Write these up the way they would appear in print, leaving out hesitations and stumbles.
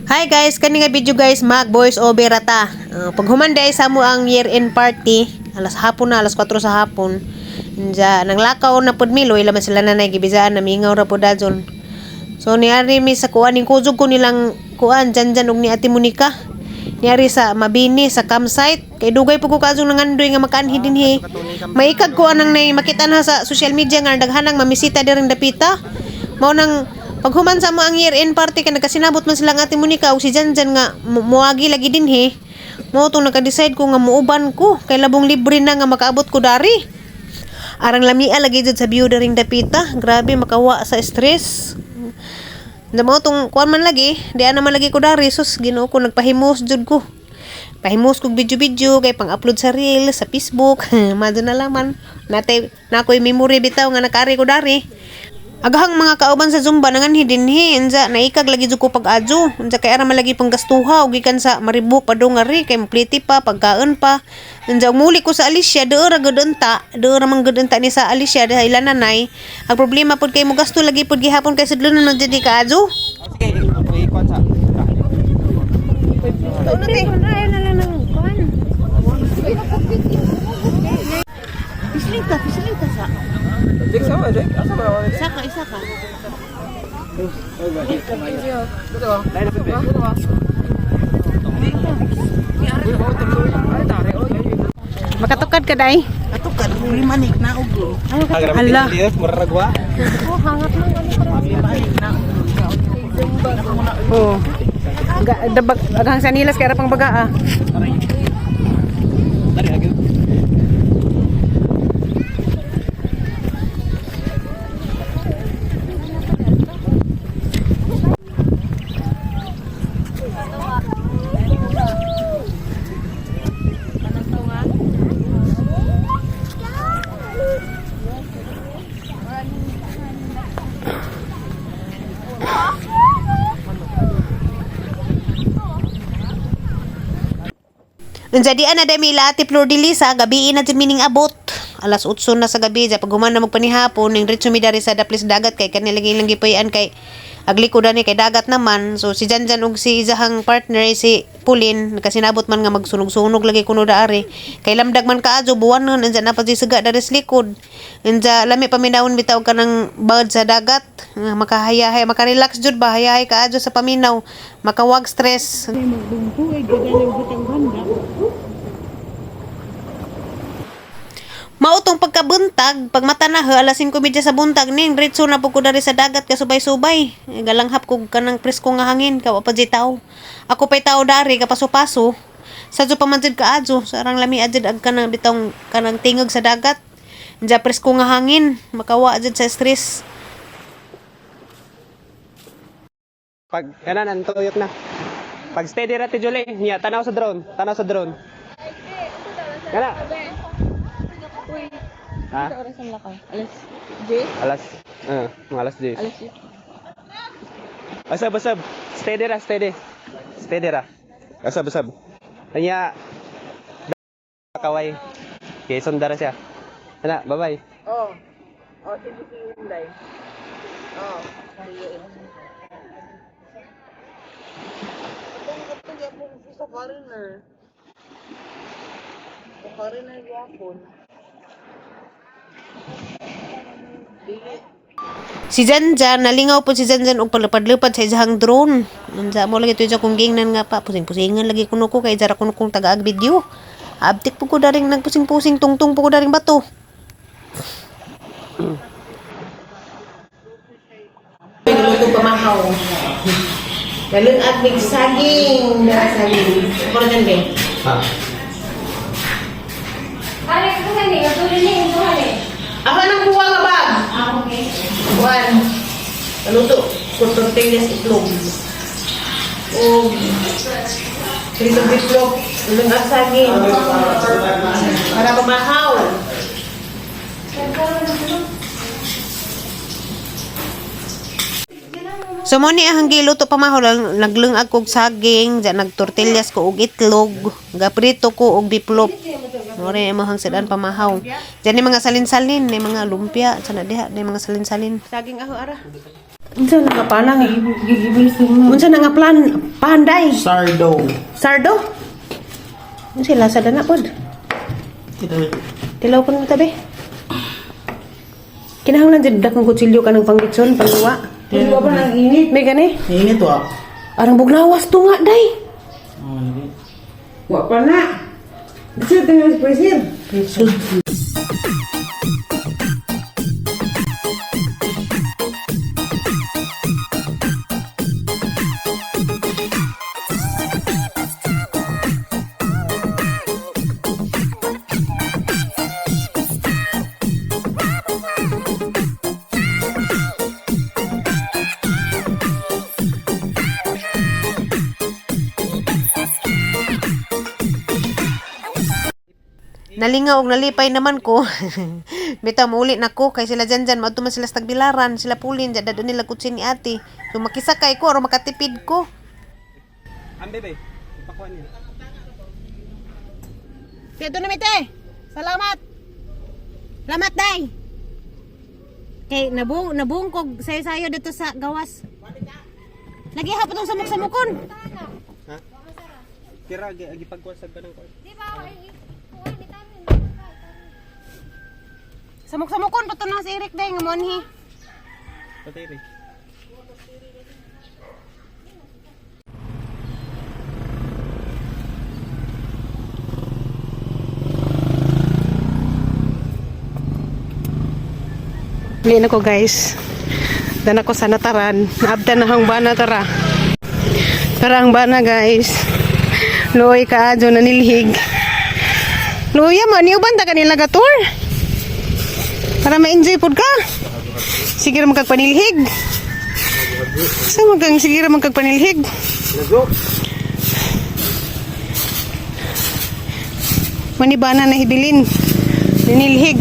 Hi guys, kani nga video guys, mag voice over ata. Pag humanday sa mo ang year-end party, alas hapon na, alas 4 sa hapon. Nja, nang lakaw na pud miloy, laman sila nanay gibizaan na mingaw ra pud dazon. So niari mi sa kuan ning kuzog ko nilang kuan janjan og ni Ate Monica. Niari sa Mabini sa campsite kay dugay pud ko kazong nangandoy nga makanhi dinhi. Maikag ko anang nay makita na sa social media nga daghanang mamisita diring dapita. Mao nang paghuman sa mo ang year-end party kay nagkasinabot man sila ng Ate Monica o si Janjan nga muagi lagi dinhi. Mao tong naka-decide ko nga muuban ko kay labong libre na nga makaabot ko dari. Arang lamia lagi jud sa view daring dapita. Grabe makawa sa stress. Damo tong kuan man lagi, di ana man lagi ko dari sus Ginoo ko nagpahimos jud ko. Pahimos kog video-video kay pang-upload sa reel sa Facebook. Madyo na laman. Nakoy memory bitaw nga nakari ko dari. Agahang mga kauban sa Zumba nangan hidinhi enza naikag lagi jud ko pag-adyo enza kay ara malagi pang gastuha og gikan sa Maribo padung ngari kay mapliti pa pagkaon pa enza muli ko sa Alicia deura man gudenta ni sa Alicia dahil nanay ang problema pud kay mo gasto lagi pud gihapon kay sudlonon man jud ka adyo. Sige, ikon sa. Ano tay hunay na lang nang kuan. Pislita sa. Dik sama dik. Asa ba wala dik? Isa ka. Dito. Dai na pebe. Makatukad ka day? Atukad huli manik na ugo. Hala. Muraragwa. Hangat lang Oh. Dabag agang sanilas kay ra pang bagaa. Dari lagi. Jadi ana dami la Ate Flor de Lisa gabi na jud mining abot. Alas 8 na sa gabi ja pag human na magpanihapon ning diretso mi dari sa daplis dagat kay kanila lang gipayan kay aglikod ani kay dagat naman. So si Janjan og si izahang partner si Pulin nakasinabot man nga magsunog-sunog lagi kuno daari. Kay lamdag man kaadyo buwanon enza na pa di saga dari sa likod. Enza lami paminawon bitaw kanang bawd sa dagat. Makahayahay makarelax jud ba hayahay kaadyo sa paminaw. Makawag stress. Mautong pagkabuntag, pag mata na alas 5:30 sa buntag ning diretso na pud ko dari sa dagat kasubay-subay. Galanghap ko kanang presko nga hangin kawa pa jitaw. Ako pay tao dari kapaso-paso. Sadyo pa man jud kaadyo, sarang lami adjud ag kanang bitong kanang tingog sa dagat. Diya presko nga hangin, makawa jud sa stress. Pag kanan tuyok na. Pag steady ra ti Julie, niya tanaw sa drone. Kana. Ha? Oras ang lakaw. Alas. Mga alas 10. Asab. Steady ra. Asab. Kanya kaway. Okay, sundara siya. Ana, bye-bye. Oh, sige Hyundai. Oh, sa foreigner. Sa foreigner yapon. Si Janjan, nalingaw po si Janjan og palapad-lupad sa isang drone. Nandiya mo lagi ito yung kong gingnan nga pa. Pusing-pusingan lagi kuno ko kay jara kuno kong taga-ag video. Abtik po ko daring nagpusing-pusing tungtung po ko daring bato. Luto pamahaw. Galun at big saging. Puro din din. Ha. Ako nang kuha nga bag. Okay. One. Luto. Tortillas itlog. O. Prito itlog. Galun at saging. Para pamahaw. So mo ni ang giluto pamahaw lang naglungag kog saging, ja nagtortillas ko og itlog, gaprito ko og biplop. Mori mo hang sedan pamahaw. Diyan ni mga salin-salin, ni mga lumpia, sana diha, ni mga salin-salin. Saging aho ara. Unsa na nga pala nga? Gigibilis mo. Unsa na nga panday? Sardo. Sardo? Unsa lasa na pod? Tilaw ko na tabi. Kinahanglan jud dakong kutsilyo kanang panggitson pangluwa. Hindi ba nang init? May gani? Init wa. Arang buglawas to nga day. Oh, init. Wa pa na. Bisa tinggal presir. Nalingaw og nalipay naman ko. Bitaw mauli na ko kay sila dyan maadto man sila sa tagbilaran, sila pulin dyan dadon nila kutsin ni ate. So makisakay ko aron makatipid ko. Ambe bay. Ipakuan niya. Dito na mite. Salamat. Salamat day. Kay nabungkog sayo-sayo dito sa gawas. Lagi hapon tong samok-samokon. Ha? Kira agi pagkuasag ka ng ko. Samok-samokon pato na si Eric day nga monhi. Patiri. Bili na ko guys. Dan ako sa nataran. Naabdan na hang bana tara. Tara ang bana guys. Luoy ka adyo na nilhig. Luya mo, niuban ta kanila gatur. Para ma-enjoy pod ka. Sige ra magkagpanilhig. Sa magang sige ra magkagpanilhig. Manibana na hibilin. Ninilhig.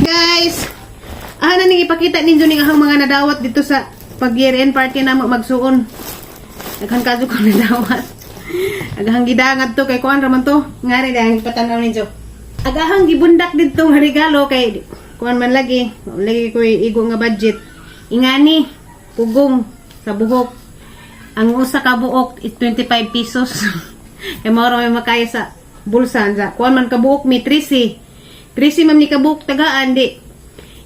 Guys, na ning ipakita ninyo ning ahang mga nadawat dito sa pag-year-end party na magsuon. Daghan kaso ko nadawat. Agahang gidangat to kay kuan raman to. Ngari dahang patanaw ninyo. Agahang gibundak dito nga regalo kay kuan man lagi. Lagi ko igo nga budget. Ingani pugong sa buhok. Ang usa ka buok is 25 pesos. Kay mao ra may makaya sa bulsa sa kuan man ka buok mi 13. 13 man ni ka buok tagaan di.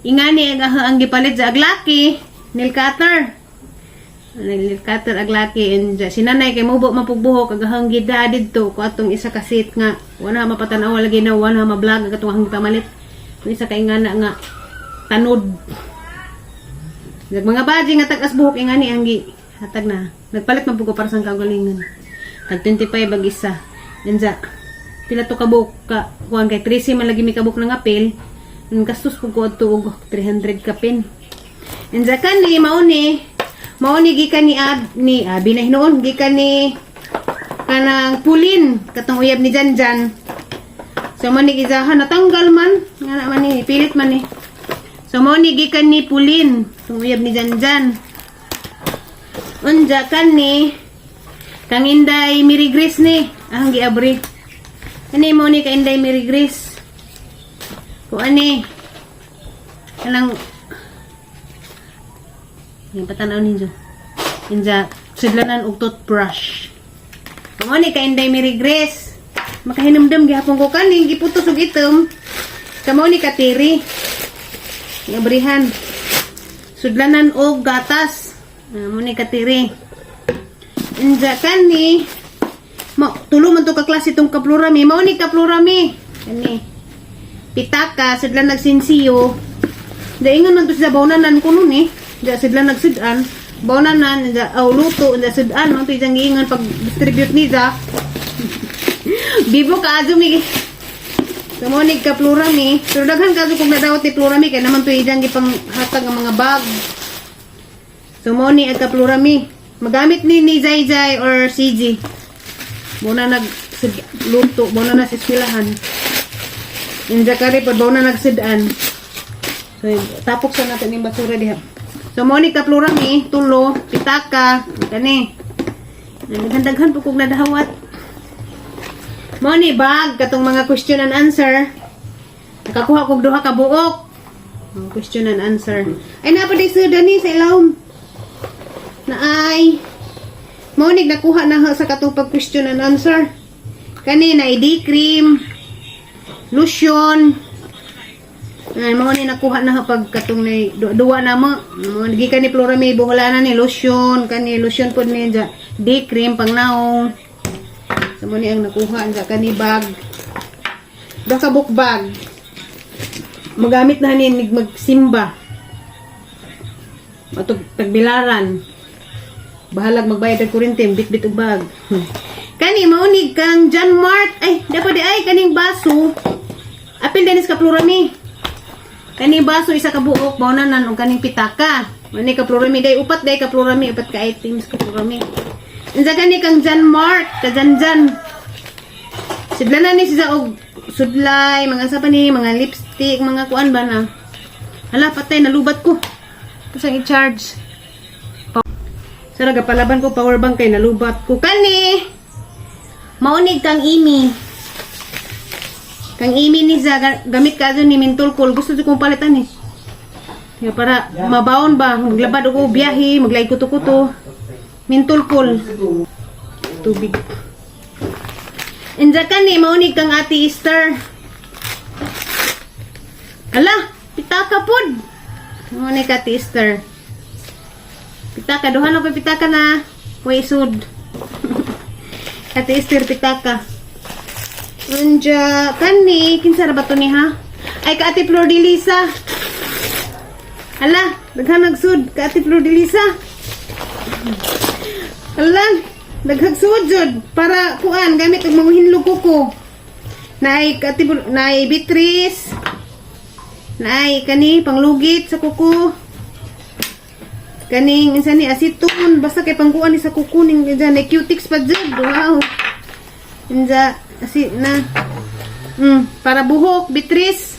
Ingani ang gipalit sa aglaki, nail cutter. Nail cutter aglaki and sinanay kay mubo mapugbuhok agahang gida didto ko atong isa ka seat nga wala mapatanaw lagi na wala ma-vlog katong hang tamalit. Isa ka ingana nga tanod. Mga baji nga tagas buhok ingani ang gi hatag na. Nagpalit man pud ko para sa kagalingan. Tag 25 bag isa. Dinsa pila to ka buhok ka kuan kay 13 man lagi mi ka buhok nga apel. Gastos po ko ito 300 kapin. And sa kanli, mauni gikan ni binahinoon, gikan ni kanang pulin, katong uyab ni Janjan. So, mauni gizahan, natanggal man, nga naman ni, pilit man ni. So, mauni gikan ni pulin, katong uyab ni Janjan. Unja kan ni, kang Inday Mirigris ni, ahang giabri. Ani mauni ka Inday Mirigris. Kung ani kanang yung patanaw ninyo inja sidlanan og toothbrush kung ani ka Inday Mary Grace makahinumdum gihapon ko kaning giputos og itom kamo ni katiri ngabrihan sudlanan og gatas mo ni katiri inja kani tulo man to ka klase tong kaplurami mao ni kaplurami kani pitaka, sidla nagsinsiyo. Daingan man to sa bawnanan ko nun eh. Da sidla nagsidan. Bawnanan, luto, da sidan. No? Ito isang giingan pag-distribute nila. Bibo ka azo mi. Kamonig ka plurami. Pero daghan ka azo kung nadawat ni plurami. Kaya naman ito isang ipanghatag ng mga bag. Sumoni at ka plurami. Magamit ni Zay Zay or CG. Muna nag-luto. Muna na sa eskwelahan. Yung Zakari pa daw na nagsidaan. So, tapok sa natin yung basura diha. So, Monica Plurami, tulo, pitaka, kani. Naghandaghan po kong nadahawat. Moni, bag, katong mga question and answer. Nakakuha kong duha ka buok. Question and answer. Ay, napaday sir Dani sa ilawom. Na ay, maunig nakuha na sa katong pag question and answer. Kanina, ID cream, lotion. Ay, maunig nakuha na pag katong duwa na mo. Maunig ka ni Flora may buhala na ni lotion. Kani lotion po ni D cream pang naong. So, maunig ang nakuha sa kani bag. Baka book bag. Magamit na hanin magsimba. Matug tagbilaran. Bahalag magbayad og kuryente, bit-bit og bag. Kani maunig kang John Mart. Ay, dapat di ay kaning baso. Apil dinis ka plurami. Kani baso isa ka buok, mao na nan og kaning pitaka. Mani ka plurami day upat day ka plurami, upat ka items ka plurami. Unsa kani kang John Mart, ka Janjan. Sidlanan ni siya og sudlay, mga sa pa ni, mga lipstick, mga kuan ba na. Hala, patay, nalubat ko. Kusang i-charge. Saraga, palaban ko, power bank kay nalubat ko. Kani! Maunig kang imi. Kang imi ni sa gamit ka ni Mentol Cool. Gusto ko kong palitan eh. Kaya para mabaon ba, maglabad ako, biyahe, maglay kuto-kuto. Mentol Cool. Tubig. Inja ka ni, maunig kang Ate Esther. Ala, pitaka pod. Maunig ka Ate Esther. Pitaka, duhan ako pitaka na. Way sud. Ate Esther, pitaka. Inja ka ni, kinsara ba to ni ha? Ay, ka Ate Flor de Lisa. Ala, daghan nagsud ka Ate Flor de Lisa. Ala, naghagsudjod para kuan gamit og mga hinlog ko. Naay Beatrice. Naay kani panglugit sa kuko. Kaning insa ni aceton basta kay pangkuan ni sa kuko ning diyan na cutix pa jud. Wow. Inja na para buhok Beatrice.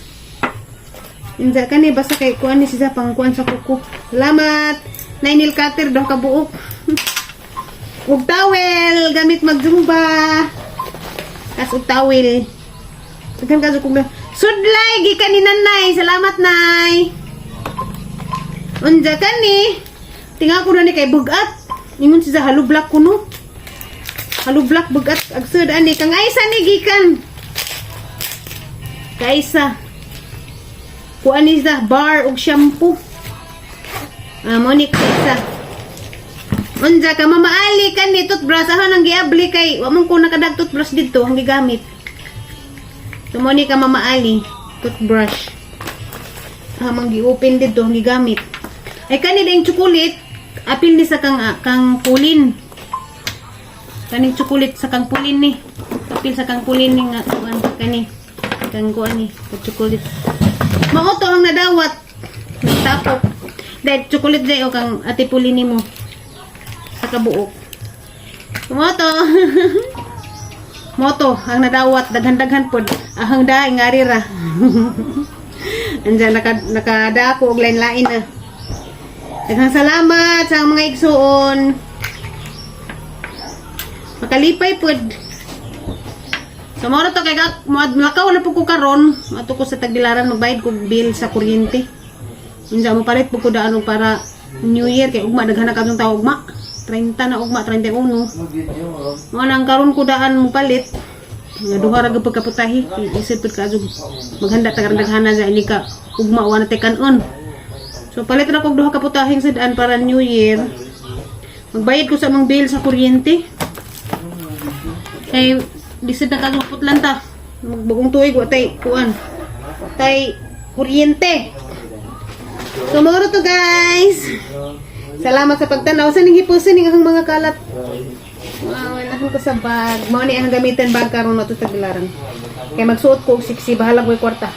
Inja kani basta kay kuan ni siya pangkuan sa kuko. Salamat. Nainil cutter daw ka buok. Ug towel gamit magzumba. Kas ug towel. Daghan ka kog sudlay gikan ni nanay. Salamat nay. Unja kani tinga ko na ni kay bugat. Ingon siya halublak kuno. Halublak bugat agsud ani kang aysa ni gikan. Kaysa. Kuan ni sa bar ug shampoo. Mo ni kaysa. Unja ka mamaali kan ni toothbrush ahan ang giabli kay wa man ko nakadag toothbrush dito ang gigamit. Tumoni ka mamaali toothbrush. Amang gi-open dito ang gigamit. Ay kani ding chocolate apil ni sa kang pulin. Kaning chocolate sa kang pulin ni. Apil sa kang pulin ni nga kuan kani. Kang kuan ni chocolate. Mao to ang nadawat. Nagtapok. Dahil chocolate day o kang ate pulin nimo. Sa kabuok. Moto. Moto ang nadawat daghan-daghan pod. Ahang da ingari ra. Andiyan nakadako og lain-lain na. Daghang salamat sa mga igsuon. Makalipay pod. So mo to kay lakaw na pud ko karon, ato ko sa Tagbilaran magbayad ko bill sa kuryente. Unsa mo palit pud ko daan para New Year kay ugma daghan na kadtong tawo ugma. 30 na ugma 31. Mo nang karon ko daan mo palit. Nga duha ra gyud pagkaputahi. Isip pud ka maghanda ta daghana sa ini ka ugma wa na tekan-on. So palit ra kog duha ka putahing sa daan para New Year. Magbayad ko sa mga bill sa kuryente. Kay bisid na kagupot lang ta. Magbagong tuig wa tay kuan. Tay kuryente. So moro to guys. Salamat sa pagtanaw. Sa ning hipusin ning akong mga kalat. Wow, wala ko sa bag. Mao ni ang gamitan bag karon na to Tagbilaran. Kay magsuot ko og sexy bahala ko kwarta.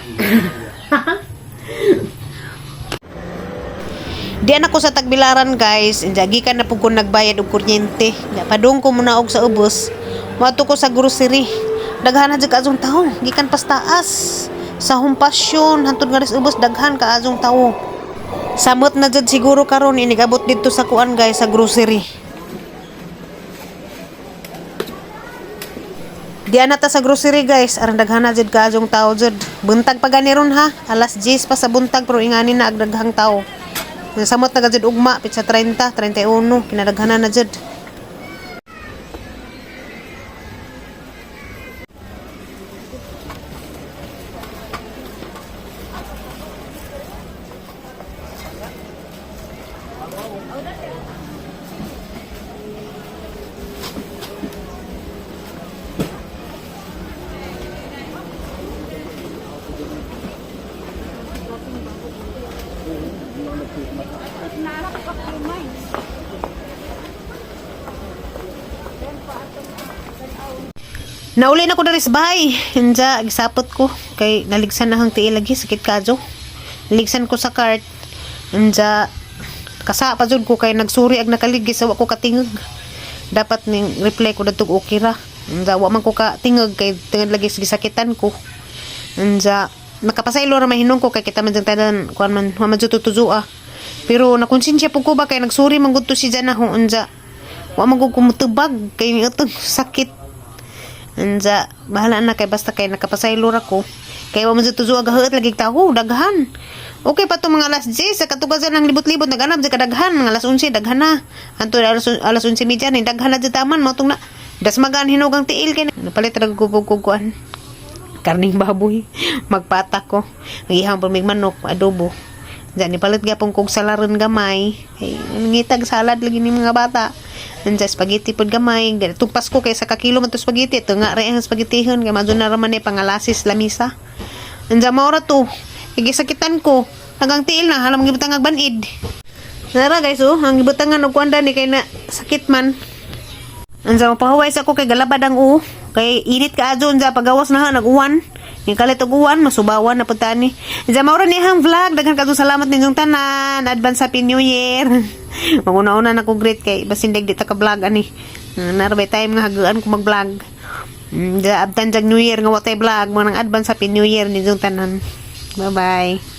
Diyan ako sa Tagbilaran guys, injagi ka na pug ko nagbayad og kuryente. Padung ko muna og sa ubos. Moadto ko sa grocery. Daghan na jud ka azong tawo, gikan pas taas. Sa humpasyon hantod nga res ubos daghan ka azong tawo. Samot na jud siguro karon inigabot dito sa kuan guys sa grocery. Diyan na ta sa grocery guys, aron daghana jud kaadtong tao jud. Buntag pa gani ron ha, alas 10 pa sa buntag pero ingani na ag daghang tao. Samot na jud ugma pitsa 30, 31 kinadaghana na jud. Nauli na ko dari sa bahay. Hinja, gisapot ko. Kay naligsan na hang tiil lagi. Sakit kadyo. Naligsan ko sa cart. Hinja, kasa pa jud ko kay nagsuri ag nakaligis. Wa ko katingog. Dapat ning reply ko datog okay ra. Hinja, wa man ko katingog kay tingad lagi gisakitan ko. Hinja, nakapasaylo ra mahinong ko kay kita man jang tanan kuan man wa man jud tutuzua. Pero nakonsensya po ko ba kay nagsuri man gud to si Jana ho. Hinja, wa man ko kumutubag kay itong sakit. Anja, bahala na kay basta kay nakapasaylo ra ko. Kay wa man jud tuzo agahet lagi tawo daghan. Okay pa to mga alas 10 sa katugasan ng libot-libot naganap sa kadaghan mga alas 11 daghan na. Anto alas 11 media ni daghan na jud taman mo tong na dasmagan hinugang tiil kay napalit ra ko kuan. Karning baboy. Magpata ko. Nagihang pamig manok adobo. Diyan palit gapon kog salaron gamay. Ay ngitag salad lagi ni mga bata. Nandiyan spaghetti pod gamay. Tupas ko kay sa kakilo man to spaghetti. Ito nga rin ang spaghettihon. Kaya madyo na raman eh pangalasis lamisa. Nandiyan maura to. Igisakitan ko. Hanggang tiil na. Halam gibutang agbanid. Nara guys oh. Ang gibutangan og kuanda ni kay na sakit man. Nandiyan mapahuway sa ko kay galabad ang Kay init ka adyon sa pagawas na ha. Nag-uwan. Yung kalit og uwan. Masubawan na punta ni. Nandiyan maura ni hang vlog. Daghan kadto salamat ninyong tanan. Advance Happy New Year. Maguna-una na ko great kay basin di ta ka vlog ani. Narabay time nga hagaan ko mag-vlog. Abtan jag New Year nga watay vlog mo nang advance Happy New Year ninyong tanan. Bye-bye.